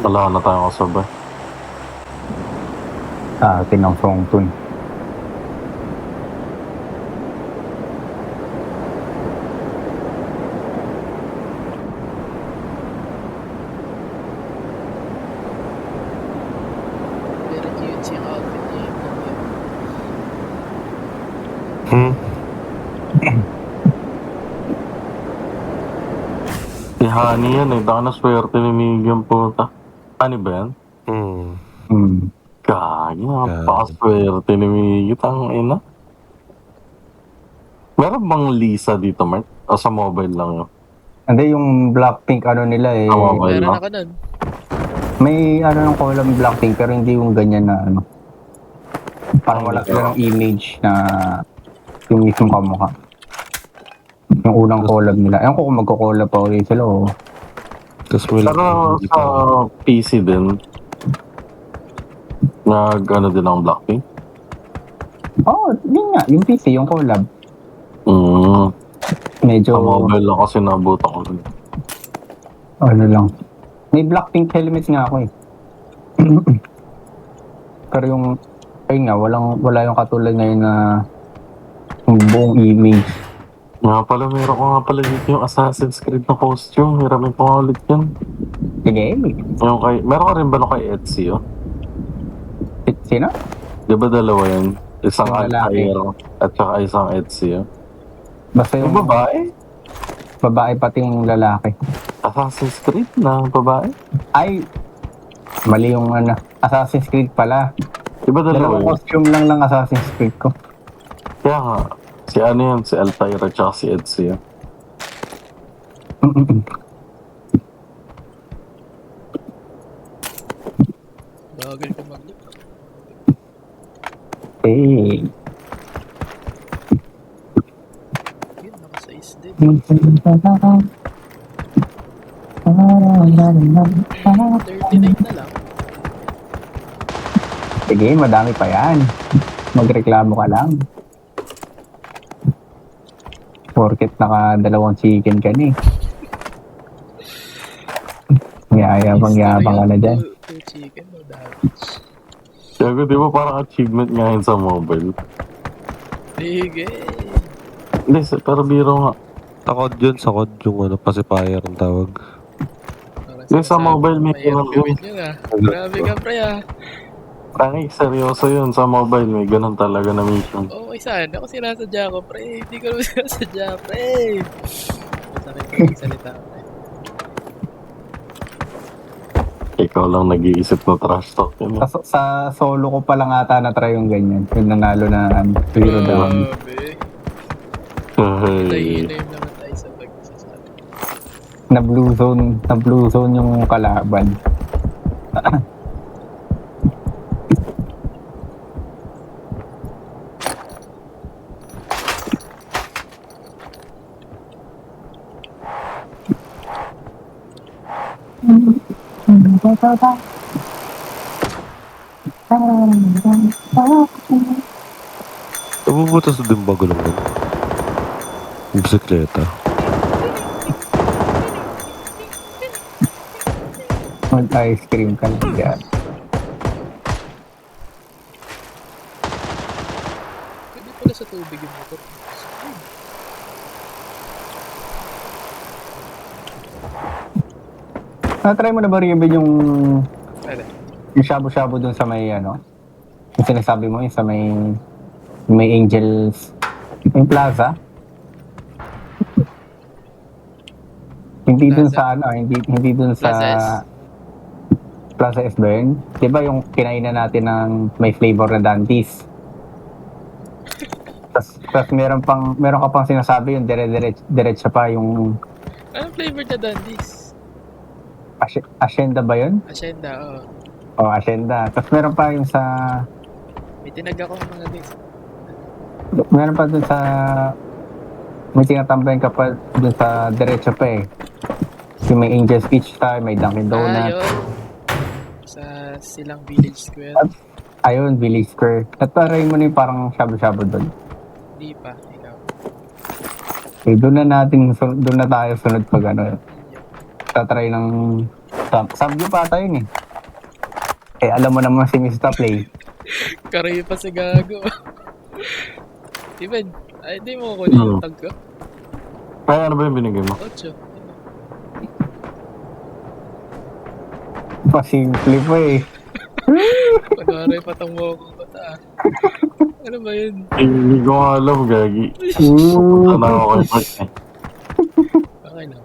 Wala na tayong kasabay. Atin ang Songtun. Very cute yung outfit niya. Si Honey yan eh. Daka na swerte ni Miggy yung puta. Honey ba yan? Kaya, napakaswerte ni Miggy. Tangina. Meron bang Lisa dito, Mark? O sa mobile lang yun? Hindi, yung Blackpink ano nila eh. Sa mobile Meron lang? ako nun. May ano ng collab Blackpink pero hindi yung ganyan na ano. Parang wala sila ng image na yung mismong kamukha. Yung unang collab nila. Ewan ko kung magko-collab pa ulit sila o. Pero sa PC din, nag-ano din ang Blackpink? Oo, yun nga. Yung PC, yung collab. Medyo Sa mobile lang kasi nabuta ko rin. ano lang. May Blackpink helmets nga ako eh. Pero yung ayun nga, wala yung katulad ngayon na yung buong image. Nga pala, meron ko nga pala dito yung Assassin's Creed na costume. Hiramin ko nga ulit yun. Sige, Yung kay, meron ka rin ba no kay Ezio? sino? Di ba dalawa yun? Isang Yung lalaki. Altair at saka isang Ezio. Basta Yung yung babae? babae pati yung lalaki. Assassin's Creed na babae? Ay, mali yung ano. Assassin's Creed pala. Di ba dalawa Dalawang yun? costume lang ng Assassin's Creed ko. Kaya nga, si ano yan, si Altair at saka si Ezio. Bagal ko mag-look. Eh, Yun, naka-size din. 39 na lang. sige, madami pa yan. Magreklamo ka lang. Porket naka-dalawang chicken ka na eh. Yabang-yabang ka na dyan. Two chicken, no damage. Kaya di ba parang achievement nga yun sa mobile? Sige. Hindi, pero biro nga. Sa COD yung ano, pacifier ang tawag. Hindi, sa mobile may ganun yun. Grabe ka, pre ah. Tangi, seryoso yun. Sa mobile may ganun talaga na mission. Okay, saan? Ako sinasadya ko, pre. Hindi ko naman sinasadya, pre. Masakit ko yung salita, pre. Ikaw lang nag-iisip na trash talk yun. Sa solo ko pa lang ata na-try yung ganyan. Yung nanalo na zero down. Grabe. Hey. Tayo-name naman tayo sa pag-sasabi. Na blue zone yung kalaban. Nabubutas din ba gulong nun? Yung bisikleta. Mag-ice cream ka lang dyan. Pwede pala sa tubig yung motor. Na-try mo na ba Ruben yung Ano? yung shabu-shabu dun sa may ano? Yung sinasabi mo yung sa may Angels yung plaza? Hindi dun Plaza? sa ano, hindi dun sa Plaza S? Plaza S ba yun? Di ba yung kinainan natin ng may flavor na Dantes? Tapos meron ka pang sinasabi yung diretso pa yung Anong flavor na Dandies? Hacienda ba yun? Hacienda, oo. O, Hacienda. Tapos meron pa yung sa May tinag ako ng mga days. meron pa dun sa may tinatambayan ka pa dun sa diretso pa eh. Yung may Angel's Beach Star, may Dunkin' Donuts. Yun. Sa Silang Village Square. Ayun, Village Square. At try mo na yung parang shabu-shabu dun. Hindi pa, ikaw. Eh, doon na tayo sunod pag ano. Yun. Tatry Sabyo pa tayo yun eh. Alam mo naman si Mr. Play. Karay pa si Gago. Steven, ay hindi mo kunin yung tag ko. Kaya ano ba yung binigay mo? 8. Pasimple pa eh. Pag-aray patang mo ko bata. Ano ba yun? Hindi ko nga alam, Gagi. Pupunta na ako kay Mark eh. Okay lang.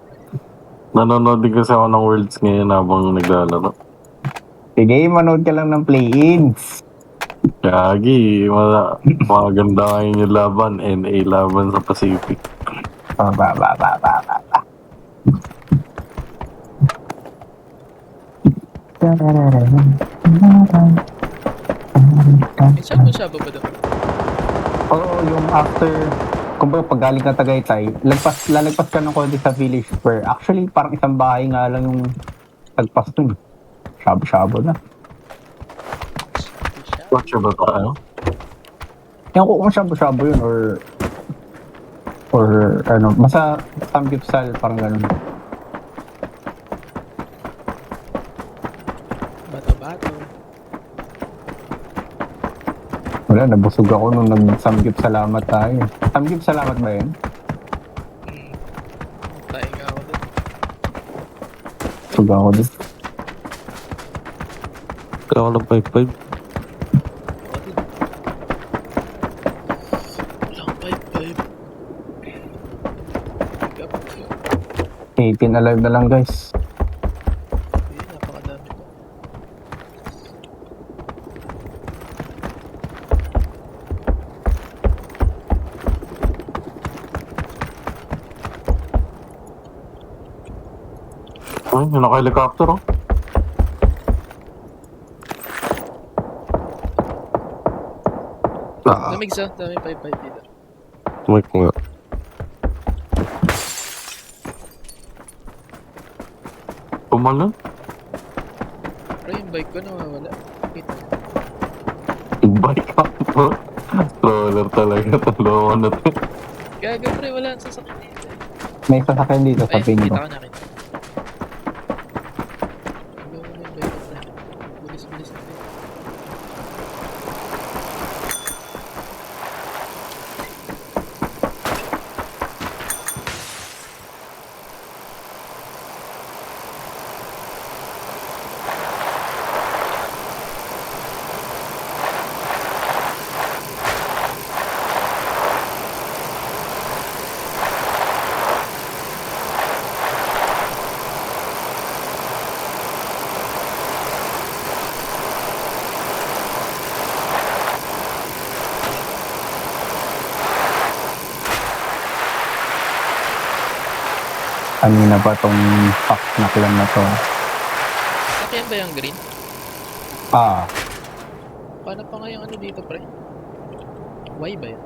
Nanonood din kasi ako ng Worlds ngayon habang naglalaro. Sige, manood ka lang ng play-ins. Gagi, maganda ngayon yung laban. NA laban sa Pacific. Ba. May shabu-shabu ba doon? Oo, yung after, kumbaga pag galing ka Tagaytay, lalagpas ka ng konti sa Village Square. Actually, parang isang bahay nga lang yung tagpas dun. Shabu-shabu na. Watch ba tayo? Yung kung shabu-shabu yun or ano, basta samgyupsal, parang ganun. Bato-bato. Wala, nabusog ako nung nag-samgyup salamat tayo. Samgyup salamat ba yun? Tayo nga ako doon. Busog ako dun. Kaya ako ng 5-5. Ako din. Walang 5-5. 18 alive na lang guys. Hindi, napakadami ko. Ay, yung naka-helicopter oh. Lamig sa, dami 5-5 dito. Tumay ko nga. Pumalun? Pero yung bike ko nawawala. Kita. Bike up po. Stroller talaga. Talo na to. Gago pre, wala ang sasakyan dito. May sasakyan dito sa Ay, pin kita ko. ko na kita. Ano mo yung bike ko pre? Bilis-bilis na. Kanina pa tong pack na clan na to. Sakyan ba yung green? Ah, Paano pa nga yung ano dito pre? Y ba yun?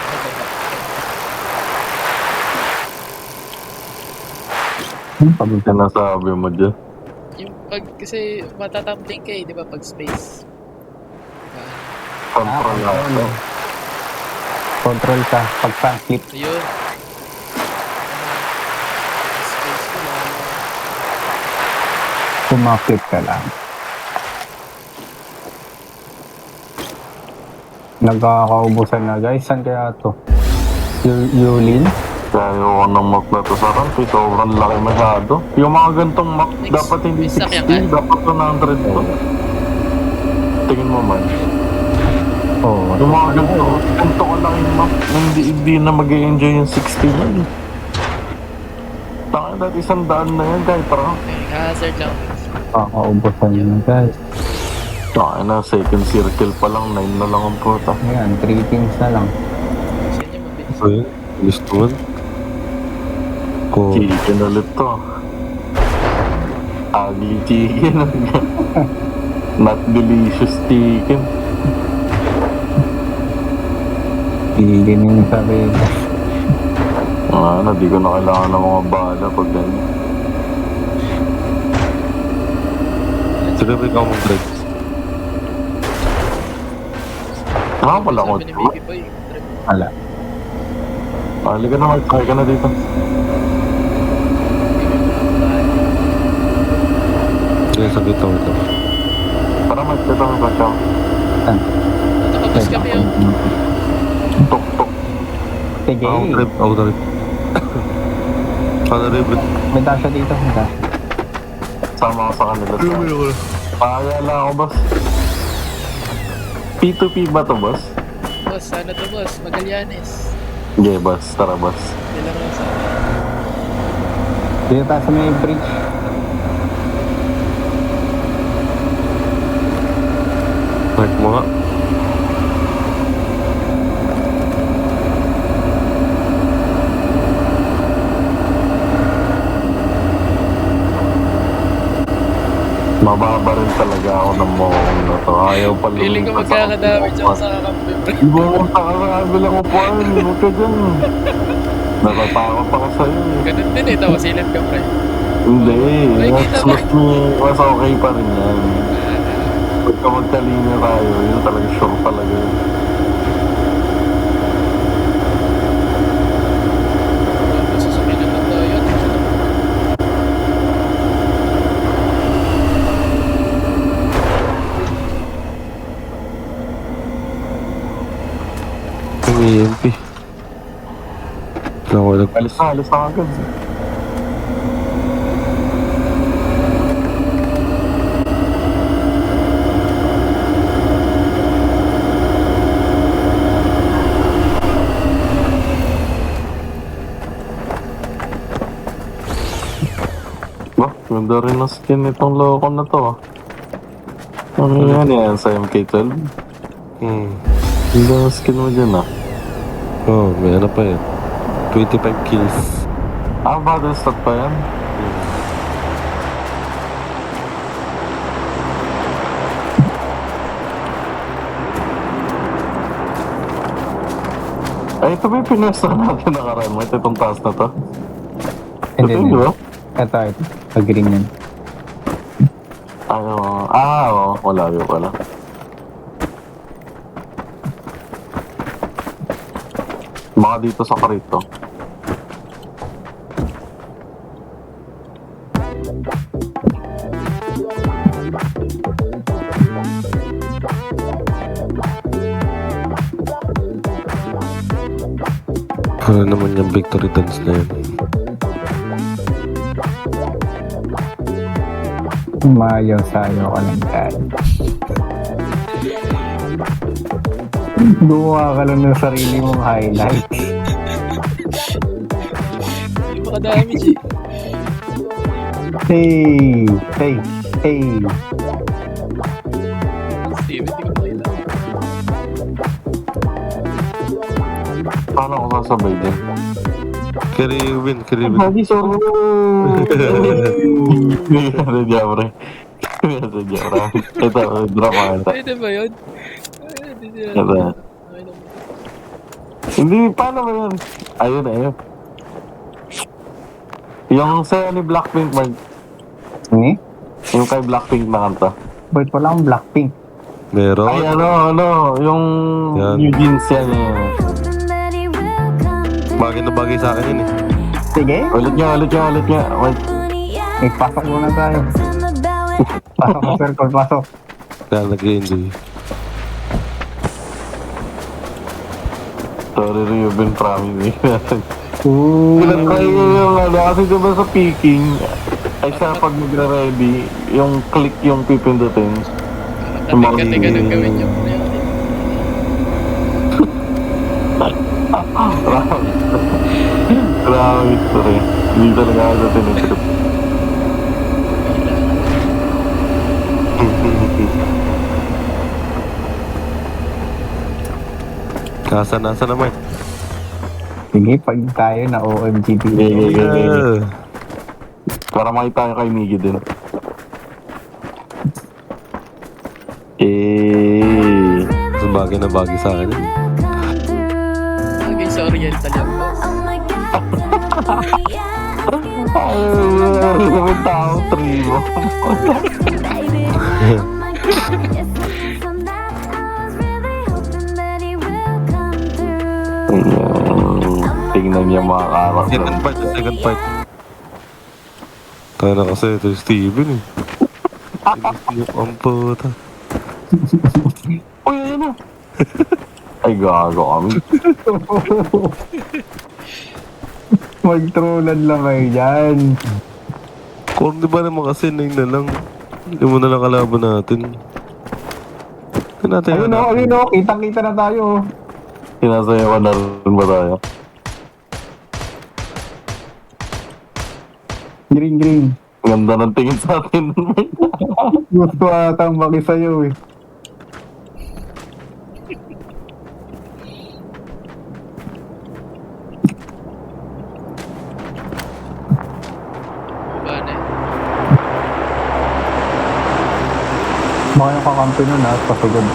Ano ba? pagod Sinasabi mo dyan. Yung pag kasi matatumbling ka eh, di ba? Pag space. Kontrolado. Control ka. Pag front flip, Ayun. Space ko lang. kumaflip ka lang. Nagkakaubusan na guys. Saan kaya to? Yulin? Kaya ko ng map na to sa ramp. Sobrang laki masyado. Yung mga gantong map, Next, dapat hindi may sakyan 60, dapat 100 to. Tingin mo man. Oo. Yung mga ganito ka lang yung map, hindi na mag-enjoy yung 60 na yun. Tanga dati 100 na yan kahit parang. Okay, hazard lang. Kakaubusan na guys. Tanga na, second circle pa lang, 9 na lang ang puta. Ayan, 3 teams na lang. Sa inyo mabilis. So yun, bilis naman. Ko, Chicken ulit to. Ugly chicken. Not delicious chicken. Piliin yung sarili. Ano, di ko na kailangan ng mga bala pag ganyan. siguro ikaw mag-drive. Wala ko. Sabi ni Baby Boy, trip. Wala. Halika na, magkaya ka na dito. Sige, saglit lang ito. Para magkita mo ba siya? Natakabas kami oh. Tok-tok. Sige. Ako na rin. Ano rin, bro? May dasha dito. May dasha. Sama ko sa kanila. Pakaya lang ako, boss. P2P ba to, boss? Boss, sana to boss. Magallanes. Hindi, boss. Tara, boss. Hindi lang ako sa Dito tayo sa may bridge. Mark mo nga. Mababa rin talaga ako ng mong na to. Ayaw pa feeling ko magkakadami dyan sa kakampi, bro. Iba mo sa kakakabil ako po. Huwag ka dyan. Natatakot ako sa'yo. Ganun din eh, tawasilan ka, pre. Hindi. Ay, Mas okay pa rin yan. Pagka magkalinya tayo, yun talaga sure talaga yun. Susukin na tayo yun. Yung EMP. Wala ko nag... Alis na agad. Bah, ganda rin ang skin nitong loko na to. Ano yan sa MK12? Ganda ang skin mo dyan ah. Oh, may ano pa yan. 25 kills. Battle stat pa yan? Ay, ito ba yung pinesta natin nakaraan mo? Itong taas na to? Hindi, Ito hindi. yun, di ba? Ito. Sa green yan. Oo, wala yun pala. Baka dito sa karito. Ano naman yung victory dance na yun? Mayaw sayo ka lang tayo. Gumawa ka lang ng sarili mong highlight. Hindi ba kadami, G? Hey! Hey! Hey! Steven, hindi ko makita. Paano ako sasabay dyan? Carry win. Lagi sorry. Hindi ako rin. Hindi ako rin. Ito, drama ito. Pwede ba yun? Ay, hindi sila. Ito. Okay lang. Hindi, paano ba yun? Ayun. Yung sa'yo ni Blackpink, Mark. Ini? Yung kay Blackpink na kanta. Ba't wala akong Blackpink? Meron. Ay, yung Yan. new jeans yan. Bagay na bagay sa akin yun eh. Sige, Ulit nga. Wait. pasok muna tayo. Pasok sa circle, pasok. Kaya nag-enjoy. Sorry, Ruben, promise. Ooh. Pinatry yung kasi diba sa peaking, ay sa pag magre-ready, yung click yung pipindutin. Kapit ka ganun gawin yung Grabe, sorry. Hindi talaga ako sa tinitrip. Nasa naman. Sige, pag tayo na OMG Yeah. Para makita tayo kay Miggy din. So bagay na bagay sa akin yun. bagay sa Oriental yan, boss. Ay, may tao, tribo. Tingnan niya mga karakter. Second part. Tayo na kasi ito yung Steven eh. Ang puta. Uy, ayun na. Ay, gago kami. Mag-trollan lang kayo dyan. Kung di ba naman kasi nang na lang. Hindi mo na lang kalaban natin. Hindi natin Ayun o, hanapin. ayun o. Kitang-kita na tayo. Sinasaya ko na rin ba tayo? Green, green. Ganda ng tingin sa atin. Gusto atang maki sa'yo eh. Baba na eh. Baka yung kakampi nun ha, pasugod.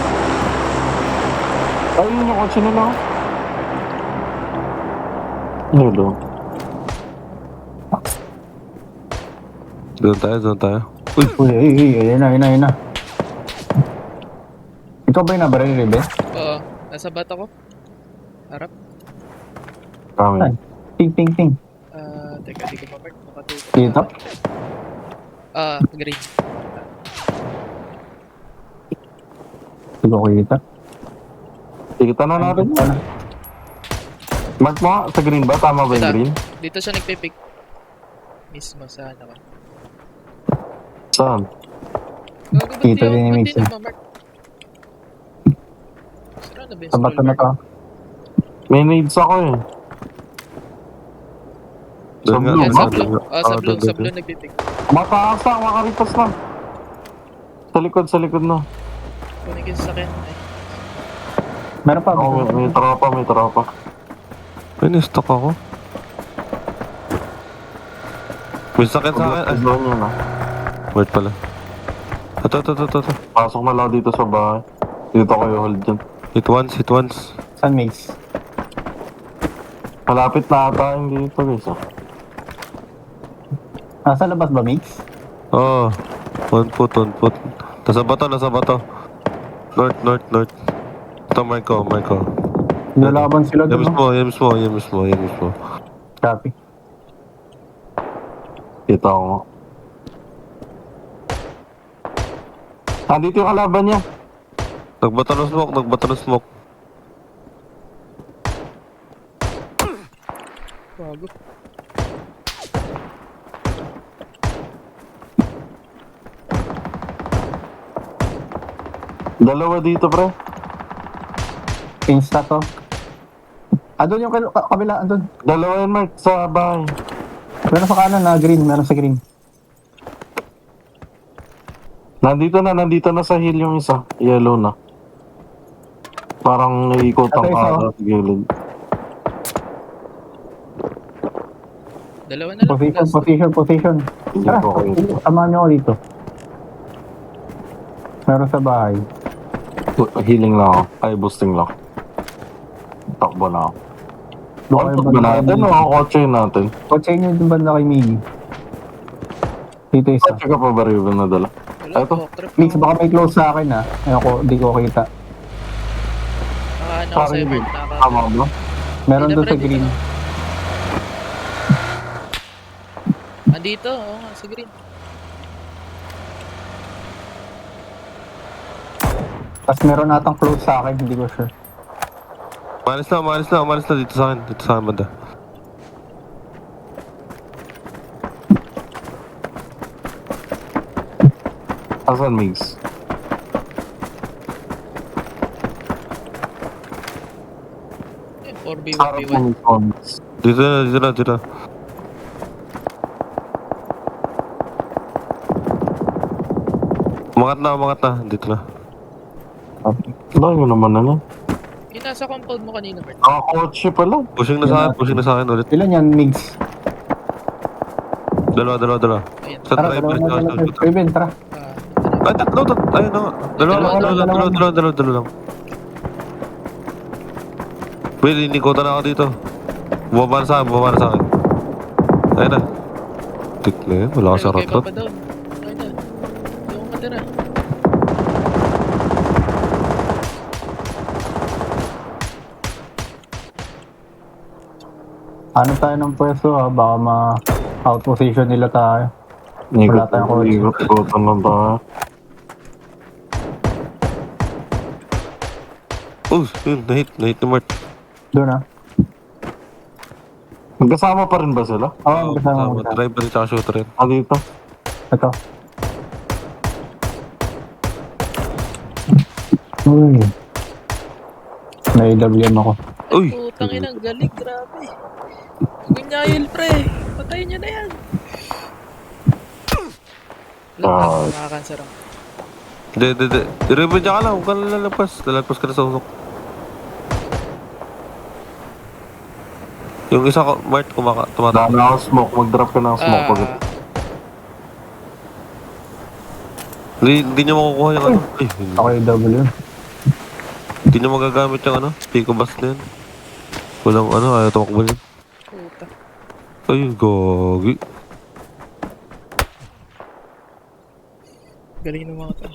Ayun yung kotse nila. Hello. Doon tayo. Uy, ayun na. Ikaw ba yung nabaril, Ribe? Oo, nasa bata ko. Harap. Kami. Ting. Teka, di ko ma-mark. Makatuto. Dito? Green. Hindi ko kita. Kita na natin. Mark mo, sa green ba? Tama ba yung Ito. green? Dito siya nagpipick. Mismo sa ano ka. Saan? Gago, ba't Kita din ni ba't di Mason. nagmamark? Sira na ba yung Sa bato na scroll to. May needs ako eh. Doon nga. bar? Yan, sa Blue, blue. Sa blue, doon, sa doon. blue nagpipick. Mataas na, makaripas na. Sa likod na. Kunin ko yung sasakyan. Ay, Meron pa. Oo, may tropa. Ay, na-stuck ako. May sakit sa akin. Ay, Doon yun ah. wait pala. Ito. Pasok na lang dito sa bahay. Dito kayo hold dyan. Hit once. San Mace? Malapit na ata yung dito guys ah. Nasa labas ba, Mix? Oo. One foot. Nasa bato. North. Ito, Marco. Lalaban sila Yan doon. mismo. Copy. Kita ko nga. Dito yung kalaban niya. Nagbato ng smoke. bago. Dalawa dito pre. Insta to. Andun yung kabila, andun. Dalawa yan Mark sa bahay. Meron sa kanan na green, meron sa green. Nandito na sa hill yung isa. Yellow na. Parang naiikot ang Ito isa, kara sa gilid. Dalawa na lang. Position. Hindi Tara, ko kayo. samahan niyo ako dito. Meron sa bahay. Healing lang ako. Ay, boosting lang. Takbo na ako. Doon kayo Takbo natin o ang kotse natin. Kotse nyo yung banda kay Miggy. Dito isa. Kotse ka pa ba rin na dala? Wala, Eto. walk trip Mix, ako. baka may close sa akin ha. Ayoko, di ko kita. Nakaano ako sa'yo, Mark. Tama ba? Meron Dito, doon pre, sa dito green. na. Andito, oo nga, sa green. Tapos meron natang close sa akin, hindi ko sure. Umalis na dito sa akin banda. Asan Migs? Eh, 4v, Harap 1v1. ng phones. Dito na. Umangat na. Dito na. Layo naman na yan. Yung nasa compound mo kanina, Mark. Kotse pala. Pushing na sa akin ulit. Ilan yan, Migs? Dalawa. Ayan. Sa Tara, driver dalawa sa na. Ruben, tara. Ay, tatlo. Ayun na nga. Dalawa lang. Wait, inikutan na ako dito. Bumaba na sa akin. Ayun na. Tik na yun. Wala ka sa Okay, rotot. Papa down. Okay na. Doon ka tira. Ano tayo ng pwesto ha? Baka ma-out position nila tayo. Wala tayong kotse. Ikutan lang tayo. Oh, yun, nahit ni Mart. Doon ah. Magkasama pa rin ba sila? Oo, kasama mo. Driver at shooter yan. Ah, dito. Ito. Uy. May AWM ako. Uy! Putang ina, galing, grabe. Gunyayil, pre. Patayin nyo na yan. Ah. Makakansar ako. Hindi. I-revive ka lang, huwag ka lalagpas. Lalagpas ka na sa usok. Yung isa ko, Mart, tumatakbo. Dami ako smoke. Mag-drop ka ng smoke. Pag Hindi niya makukuha yung ano. Ay, Ako AWM. hindi niya magagamit yung ano. Pico bus na yan. Walang ano, ayaw tumakbo yun. Puta. Ay, gogi. Galing ng mga to.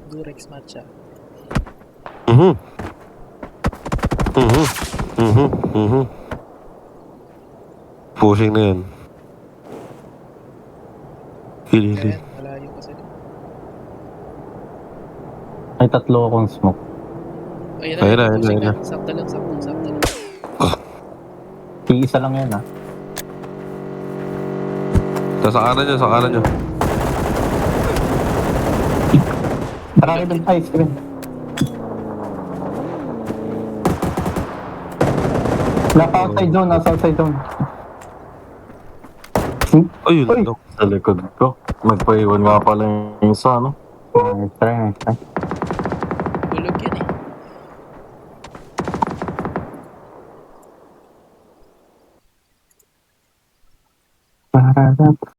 Durex matcha. Pushing na yan. Hili. Ayan, malayo pa sila. May 3 akong smoke. Ayun na, Ayun na. Sakta lang. Isa lang yan ah. Sa kanan niya. Tara kayo doon. Ay, sige. Nasa outside zone. Ayun, Uy. no. sa likod ko. Nagpaiwan nga pala yung isa, no? Nice try. Bulog yan eh. Para